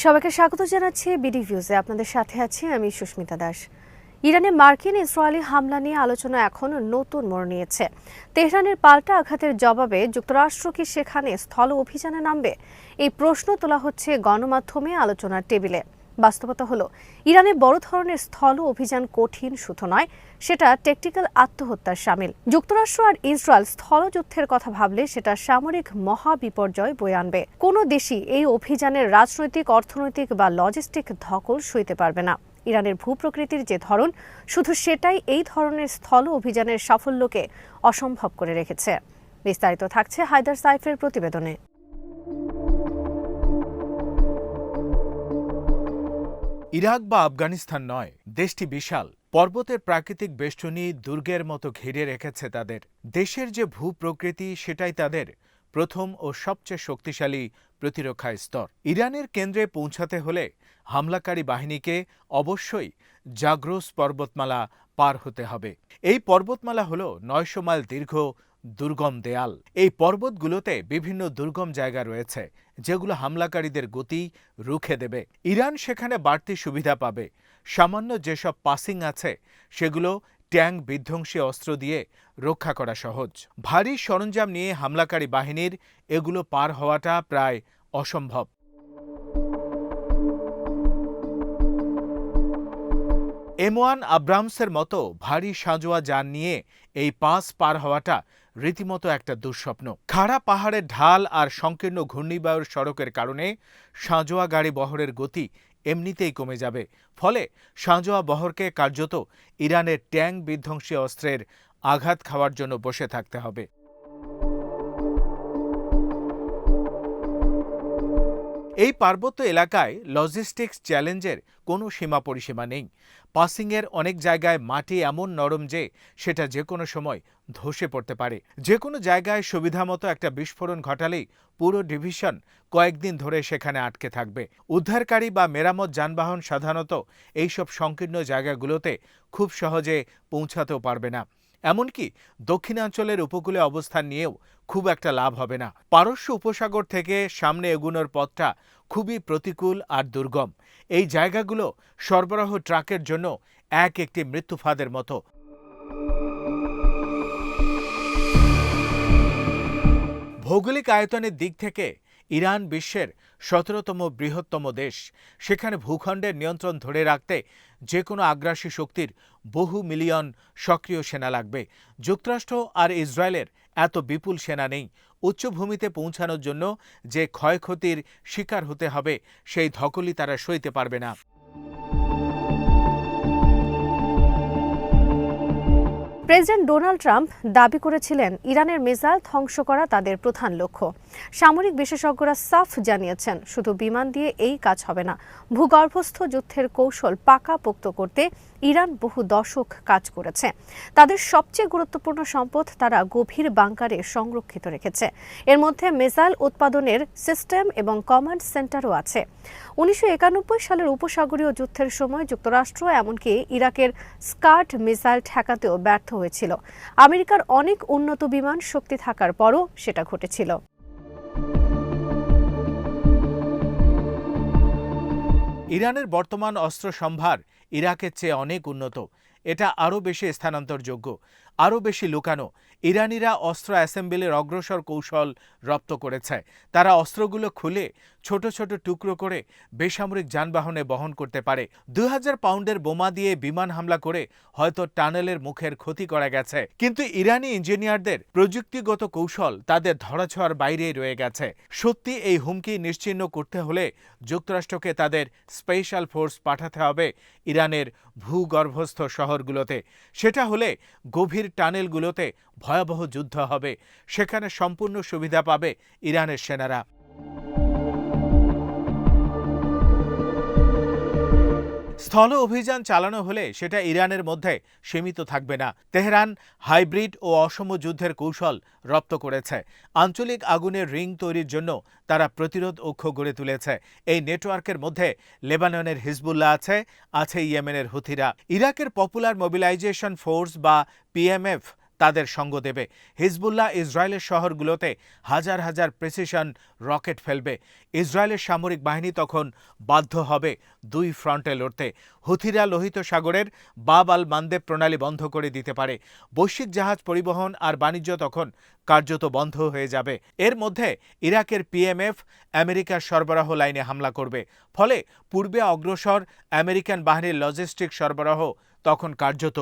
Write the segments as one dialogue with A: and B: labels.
A: সবাইকে স্বাগত জানাচ্ছি বিডি ভিউজে। আপনাদের সাথে আছি আমি সুস্মিতা দাস। ইরানে মার্কিন ইসরায়েলি হামলা নিয়ে আলোচনা এখন নতুন মোড় নিয়েছে। তেহরানের পাল্টা আঘাতের জবাবে যুক্তরাষ্ট্র কি সেখানে স্থল অভিযানে নামবে, এই প্রশ্ন তোলা হচ্ছে গণমাধ্যমে আলোচনার টেবিলে। বাস্তবতা হলো, ইরানে বড় ধরনের স্থল অভিযান কঠিন শুধু নয়, সেটা ট্যাকটিক্যাল আত্মহত্যার শামিল। যুক্তরাষ্ট্র আর ইসরায়েল স্থলযুদ্ধের কথা ভাবলে সেটা সামরিক মহাবিপর্যয় বয়ে আনবে। কোনো দেশই এই অভিযানের রাজনৈতিক, অর্থনৈতিক বা লজিস্টিক ধকল সইতে পারবে না। ইরানের ভূপ্রকৃতির যে ধরন, শুধু সেটাই এই ধরনের স্থল অভিযানের সাফল্যকে অসম্ভব করে রেখেছে। বিস্তারিত থাকছে হায়দার সাইফের প্রতিবেদনে।
B: ইরাক বা আফগানিস্তান নয়, দেশটি বিশাল। পর্বতের প্রাকৃতিক বেষ্টনী দুর্গের মতো ঘিরে রেখেছে তাদের। দেশের যে ভূপ্রকৃতি, সেটাই তাদের প্রথম ও সবচেয়ে শক্তিশালী প্রতিরক্ষা স্তর। ইরানের কেন্দ্রে পৌঁছাতে হলে হামলাকারী বাহিনীকে অবশ্যই জাগ্রোস পর্বতমালা পার হতে হবে। এই পর্বতমালা হল ৯০০ মাইল দীর্ঘ দুর্গম দেয়াল। এই পর্বতগুলোতে বিভিন্ন দুর্গম জায়গা রয়েছে, যেগুলো হামলাকারীদের গতি রুখে দেবে। ইরান সেখানে বাড়তি সুবিধা পাবে। সামান্য যেসব পাসিং আছে, সেগুলো ট্যাঙ্ক বিধ্বংসী অস্ত্র দিয়ে রক্ষা করা সহজ। ভারী সরঞ্জাম নিয়ে হামলাকারী বাহিনীর এগুলো পার হওয়াটা প্রায় অসম্ভব। M1 আব্রামসের মতো ভারী সাঁজোয়া যান নিয়ে এই পাস পার হওয়াটা রীতিমতো একটা দুঃস্বপ্ন। খাড়া পাহাড়ের ঢাল আর সংকীর্ণ ঘূর্ণিবায়ুর সড়কের কারণে সাঁজোয়া গাড়ি বহরের গতি এমনিতেই কমে যাবে। ফলে সাঁজোয়া বহরকে কার্যত ইরানের ট্যাঙ্ক বিধ্বংসী অস্ত্রের আঘাত খাওয়ার জন্য বসে থাকতে হবে। এই পার্বত্য এলাকায় লজিস্টিক্স চ্যালেঞ্জের কোনো সীমা পরিসীমা নেই। পাসিংয়ের অনেক জায়গায় মাটি এমন নরম যে সেটা যে কোনো সময় ধসে পড়তে পারে। যে কোনো জায়গায় সুবিধামতো একটা বিস্ফোরণ ঘটালেই পুরো ডিভিশন কয়েকদিন ধরে সেখানে আটকে থাকবে। উদ্ধারকারী বা মেরামত যানবাহন সাধারণত এইসব সংকীর্ণ জায়গাগুলোতে খুব সহজে পৌঁছাতেও পারবে না। এমনকি দক্ষিণাঞ্চলের উপকূলে অবস্থান নিয়েও খুব একটা লাভ হবে না। পারস্য উপসাগর থেকে সামনে এগুনোর পথটা খুবই প্রতিকূল আর দুর্গম। এই জায়গাগুলো সরবরাহ ট্রাকের জন্য একটি মৃত্যুফাঁদের মতো। ভৌগোলিক আয়তনের দিক থেকে ইরান বিশ্বের ১৭তম বৃহত্তম দেশ। সেখানে ভূখণ্ডের নিয়ন্ত্রণ ধরে রাখতে যে কোনো আগ্রাসী শক্তির বহু মিলিয়ন সক্রিয় সেনা লাগবে। যুক্তরাষ্ট্র আর ইসরায়েলের এত বিপুল সেনা নেই। উচ্চভূমিতে পৌঁছানোর জন্য যে ক্ষয়ক্ষতির শিকার হতে হবে, সেই ধকলই তারা সইতে পারবে না।
A: প্রেসিডেন্ট ডোনাল্ড ট্রাম্প দাবি করেছিলেন ইরানের মিসাইল ধ্বংস করা তাদের প্রধান লক্ষ্য। সামরিক বিশেষজ্ঞরা সাফ জানিয়েছেন, শুধু বিমান দিয়ে এই কাজ হবে না। ভূগর্ভস্থ যুদ্ধের কৌশল পাকাপোক্ত করতে ইরান বহু দশক কাজ করেছে। তাদের সবচেয়ে গুরুত্বপূর্ণ সম্পদ তারা গভীর বাংকারে সংরক্ষিত রেখেছে। এর মধ্যে মিসাইল উৎপাদনের সিস্টেম এবং কমান্ড সেন্টারও আছে। ১৯৯১ সালের উপসাগরীয় যুদ্ধের সময় যুক্তরাষ্ট্র এমনকি ইরাকের স্কার্ড মিসাইল ঠেকাতেও ব্যর্থ হয়েছিল। আমেরিকার অনেক উন্নত বিমান শক্তি থাকার পরও সেটা ঘটেছিল।
B: ইরানের বর্তমান অস্ত্র সম্ভার ইরাকের চেয়ে অনেক উন্নত। এটা আরও বেশি স্থানান্তরযোগ্য, আরও বেশি লুকানো। ইরানিরা অস্ত্র অ্যাসেম্বলির অগ্রসর কৌশল রপ্ত করেছে। তারা অস্ত্রগুলো খুলে ছোট ছোট টুকরো করে বেসামরিক যানবাহনে বহন করতে পারে। ২০০০ পাউন্ডের বোমা দিয়ে বিমান হামলা করে হয়তো টানেলের মুখের ক্ষতি করা গেছে, কিন্তু ইরানি ইঞ্জিনিয়ারদের প্রযুক্তিগত কৌশল তাদের ধরাছোঁয়ার বাইরেই রয়ে গেছে। সত্যি এই হুমকি নিশ্চিহ্ন করতে হলে যুক্তরাষ্ট্রকে তাদের স্পেশাল ফোর্স পাঠাতে হবে ইরানের ভূগর্ভস্থ শহরগুলোতে। সেটা হলে গভীর টানেলগুলোতে ভয়াবহ যুদ্ধ হবে। সেখানে সম্পূর্ণ সুবিধা পাবে ইরানের সেনারা। স্থল অভিযান চালানো হলে সেটা ইরানের মধ্যে সীমিত থাকবে না। তেহরান হাইব্রিড ও অসম যুদ্ধের কৌশল রপ্ত করেছে। আঞ্চলিক আগুনের রিং তৈরির জন্য তারা প্রতিরোধ অক্ষ গড়ে তুলেছে। এই নেটওয়ার্কের মধ্যে লেবাননের হিজবুল্লাহ আছে ইয়েমেনের হুথিরা। ইরাকের পপুলার মোবিলাইজেশন ফোর্স বা PMF তাদের সঙ্গ দেবে। হিজবুল্লাহ ইসরায়েলের শহরগুলোতে হাজার হাজার প্রেসিশন রকেট ফেলবে। ইসরায়েলের সামরিক বাহিনী তখন বাধ্য হবে দুই ফ্রন্টে লড়তে। হুথিরা লোহিত সাগরের বাব আল মান্দেব প্রণালী বন্ধ করে দিতে পারে। বৈশ্বিক জাহাজ পরিবহন আর বাণিজ্য তখন কার্যত বন্ধ হয়ে যাবে। এর মধ্যে ইরাকের পিএমএফ আমেরিকার সরবরাহ লাইনে হামলা করবে। ফলে পূর্বে অগ্রসর আমেরিকান বাহিনীর লজিস্টিক সরবরাহ তখন কার্যত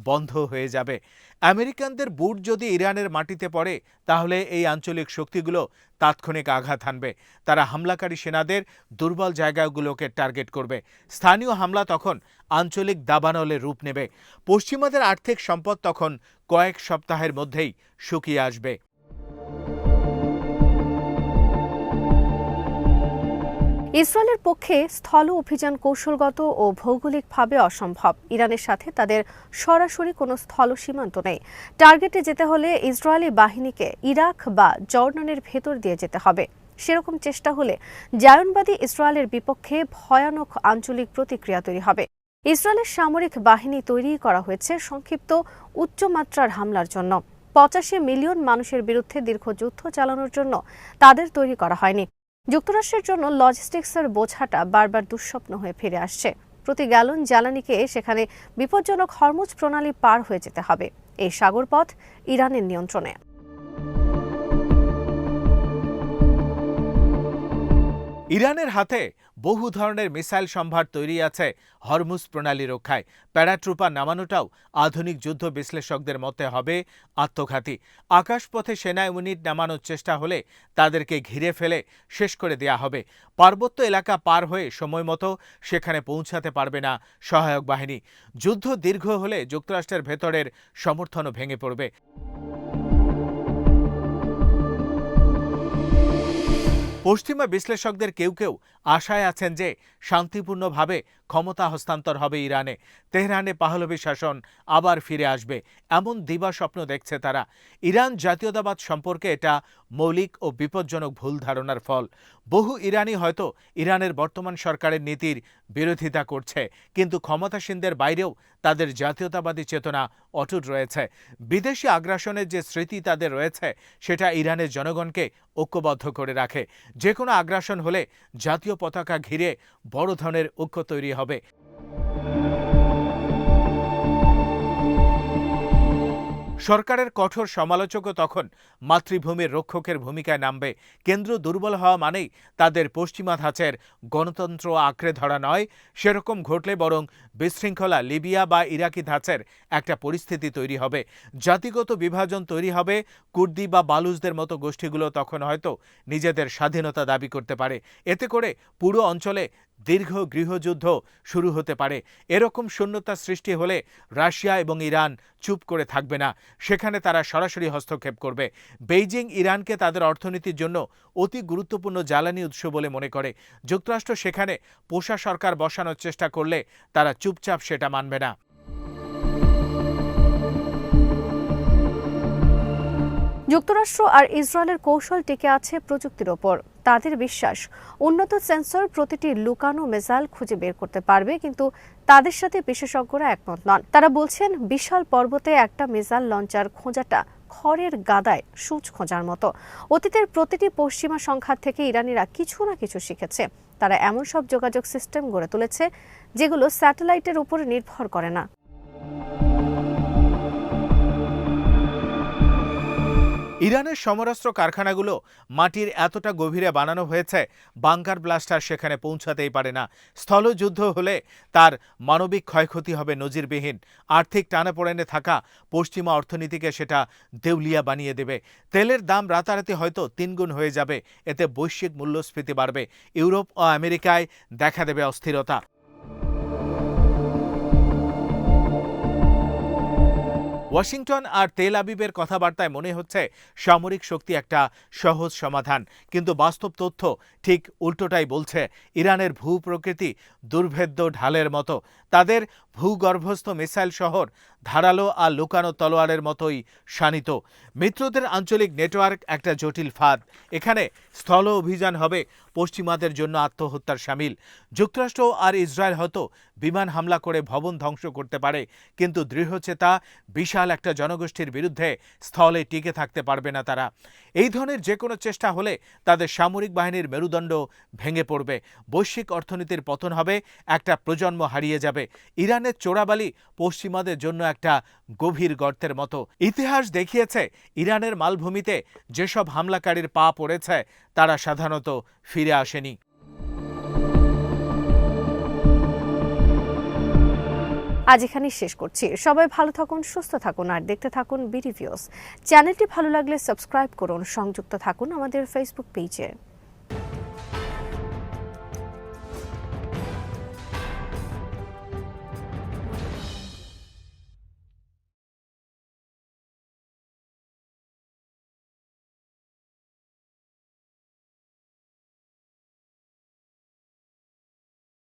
B: বন্ধ হয়ে যাবে। আমেরিকানদের বুট যদি ইরানের মাটিতে পড়ে, তাহলে এই আঞ্চলিক শক্তিগুলো তাৎক্ষণিক আঘাত হানবে। তারা হামলাকারী সেনাদের দুর্বল জায়গাগুলোকে টার্গেট করবে। স্থানীয় হামলা তখন আঞ্চলিক দাবানলে রূপ নেবে। পশ্চিমাদের আর্থিক সম্পদ তখন কয়েক সপ্তাহের মধ্যেই শুকিয়ে আসবে।
A: ইসরায়েলের পক্ষে স্থল অভিযান কৌশলগত ও ভৌগোলিকভাবে অসম্ভব। ইরানের সাথে তাদের সরাসরি কোনো স্থল সীমান্ত নেই। টার্গেটে যেতে হলে ইসরায়েলি বাহিনীকে ইরাক বা জর্ডানের ভেতর দিয়ে যেতে হবে। সেরকম চেষ্টা হলে জায়নবাদী ইসরায়েলের বিপক্ষে ভয়ানক আঞ্চলিক প্রতিক্রিয়া তৈরি হবে। ইসরায়েলের সামরিক বাহিনী তৈরি করা হয়েছে সংক্ষিপ্ত উচ্চমাত্রার হামলার জন্য। 85 মিলিয়ন মানুষের বিরুদ্ধে দীর্ঘ যুদ্ধ চালানোর জন্য তাদের তৈরি করা হয়নি। যুক্তরাষ্ট্রের জন্য লজিস্টিক্সের বোঝাটা বারবার দুঃস্বপ্ন হয়ে ফিরে আসছে। প্রতি গ্যালন জ্বালানিকে সেখানে বিপজ্জনক হরমুজ প্রণালী পার হয়ে যেতে হবে। এই সাগরপথ ইরানের নিয়ন্ত্রণে।
B: ইরানের হাতে বহু ধরনের মিসাইল সম্ভার তৈরি আছে হরমুজ প্রণালী রক্ষায়। প্যারাট্রুপার নামানোটাও আধুনিক যুদ্ধ বিশ্লেষকদের মতে হবে আত্মঘাতী। আকাশপথে সেনা ইউনিট নামানোর চেষ্টা হলে তাদেরকে ঘিরে ফেলে শেষ করে দেয়া হবে। পার্বত্য এলাকা পার হয়ে সময়মতো সেখানে পৌঁছাতে পারবে না সহায়ক বাহিনী। যুদ্ধ দীর্ঘ হলে যুক্তরাষ্ট্রের ভেতরের সমর্থনও ভেঙে পড়বে। পশ্চিমা বিশ্লেষকদের কেউ কেউ আশায় আছেন যে শান্তিপূর্ণভাবে ক্ষমতা হস্তান্তর হবে ইরানে। তেহরানে পাহলভি শাসন আবার ফিরে আসবে, এমন দিবা স্বপ্ন দেখছে তারা। ইরান জাতীয়তাবাদ সম্পর্কে এটা মৌলিক ও বিপজ্জনক ভুল ধারণার ফল। বহু ইরানি হয়তো ইরানের বর্তমান সরকারের নীতির বিরোধিতা করছে, কিন্তু ক্ষমতাসীনদের বাইরেও তাদের জাতীয়তাবাদী চেতনা অটুট রয়েছে। বিদেশি আগ্রাসনের যে স্মৃতি তাদের রয়েছে, সেটা ইরানের জনগণকে ঐক্যবদ্ধ করে রাখে। যে কোনো আগ্রাসন হলে জাতীয় পতাকা ঘিরে বড় ধরনের ঐক্য তৈরি হবে। সরকারের কঠোর সমালোচকও তখন মাতৃভূমির রক্ষকের ভূমিকায় নামবে। কেন্দ্র দুর্বল হওয়া মানেই তাদের পশ্চিমা ধাঁচের গণতন্ত্র আঁকড়ে ধরা নয়। সেরকম ঘটলে বরং বিশৃঙ্খলা লিবিয়া বা ইরাকি ধাঁচের একটা পরিস্থিতি তৈরি হবে। জাতিগত বিভাজন তৈরি হবে। কুর্দি বা বালুচদের মতো গোষ্ঠীগুলো তখন হয়তো নিজেদের স্বাধীনতা দাবি করতে পারে। এতে করে পুরো অঞ্চলে দীর্ঘ গৃহযুদ্ধ শুরু হতে পারে। এরকম শূন্যতা সৃষ্টি হলে রাশিয়া এবং ইরান চুপ করে থাকবে না। সেখানে তারা সরাসরি হস্তক্ষেপ করবে। বেইজিং ইরানকে তাদের অর্থনীতির জন্য অতি গুরুত্বপূর্ণ জ্বালানি উৎস বলে মনে করে। যুক্তরাষ্ট্র সেখানে পোষা সরকার বসানোর চেষ্টা করলে তারা চুপচাপ সেটা মানবে না।
A: যুক্তরাষ্ট্র আর ইসরায়েলের কৌশল টিকে আছে প্রযুক্তির ওপর। তাদের বিশ্বাস, উন্নত সেন্সর প্রতিটি লুকানো মিসাইল খুঁজে বের করতে পারবে, কিন্তু তাদের সাথে বিশেষজ্ঞরা একমত নন। তারা বলছেন বিশাল পর্বতে একটা মিসাইল লঞ্চার খোঁজাটা খড়ের গাদায় সূচ খোঁজার মতো। অতীতের প্রতিটি পশ্চিমা সংঘাত থেকে ইরানিরা কিছু না কিছু শিখেছে। তারা এমন সব যোগাযোগ সিস্টেম গড়ে তুলেছে যেগুলো স্যাটেলাইটের উপর নির্ভর করে না।
B: ইরানের সমরাস্ত্র কারখানাগুলো মাটির এতটা গভীরে বানানো হয়েছে, বাংকার ব্লাস্টার সেখানে পৌঁছাতেই পারে না। স্থলযুদ্ধ হলে তার মানবিক ক্ষয়ক্ষতি হবে নজিরবিহীন। আর্থিক টানাপোড়েনে থাকা পশ্চিমা অর্থনীতিকে সেটা দেউলিয়া বানিয়ে দেবে। তেলের দাম রাতারাতি হয়তো 3 গুণ হয়ে যাবে। এতে বৈশ্বিক মূল্যস্ফীতি বাড়বে। ইউরোপ ও আমেরিকায় দেখা দেবে অস্থিরতা। ওয়াশিংটন আর তেল আবিবের কথাবার্তায় মনে হচ্ছে সামরিক শক্তি একটা সহজ সমাধান, কিন্তু বাস্তব তথ্য ঠিক উল্টোটাই বলছে। ইরানের ভূপ্রকৃতি দুর্ভেদ্য ঢালের মতো। তাদের ভূগর্ভস্থ মিসাইল শহর ধারালো আর লুকানো তলোয়ারের মতোই শানিত। মিত্রদের আঞ্চলিক নেটওয়ার্ক একটা জটিল ফাঁদ। এখানে স্থল অভিযান হবে পশ্চিমাদের জন্য আত্মহত্যার শামিল। যুক্তরাষ্ট্র আর ইসরায়েল হয়তো বিমান হামলা করে ভবন ধ্বংস করতে পারে, কিন্তু দৃঢ়চেতা বিশাল একটা জনগোষ্ঠীর বিরুদ্ধে স্থলে টিকে থাকতে পারবে না তারা। এই ধরনের যে কোনো চেষ্টা হলে তাদের সামরিক বাহিনীর মেরুদণ্ড ভেঙে পড়বে, বৈশ্বিক অর্থনীতির পতন হবে, একটা প্রজন্ম হারিয়ে যাবে। ইরানের চোরাবালি পশ্চিমাদের জন্য একটা গভীর গর্তের মতো। ইতিহাস দেখিয়েছে ইরানের মালভূমিতে যেসব হামলাকারীর পা পড়েছে তারা সাধারণত ফিরে আসেনি।
A: আজ এখানেই শেষ করছি। সবাই ভালো থাকুন, সুস্থ থাকুন আর দেখতে থাকুন বিডি ভিউজ। চ্যানেলটি ভালো লাগলে সাবস্ক্রাইব করুন, সংযুক্ত থাকুন আমাদের ফেসবুক পেজে।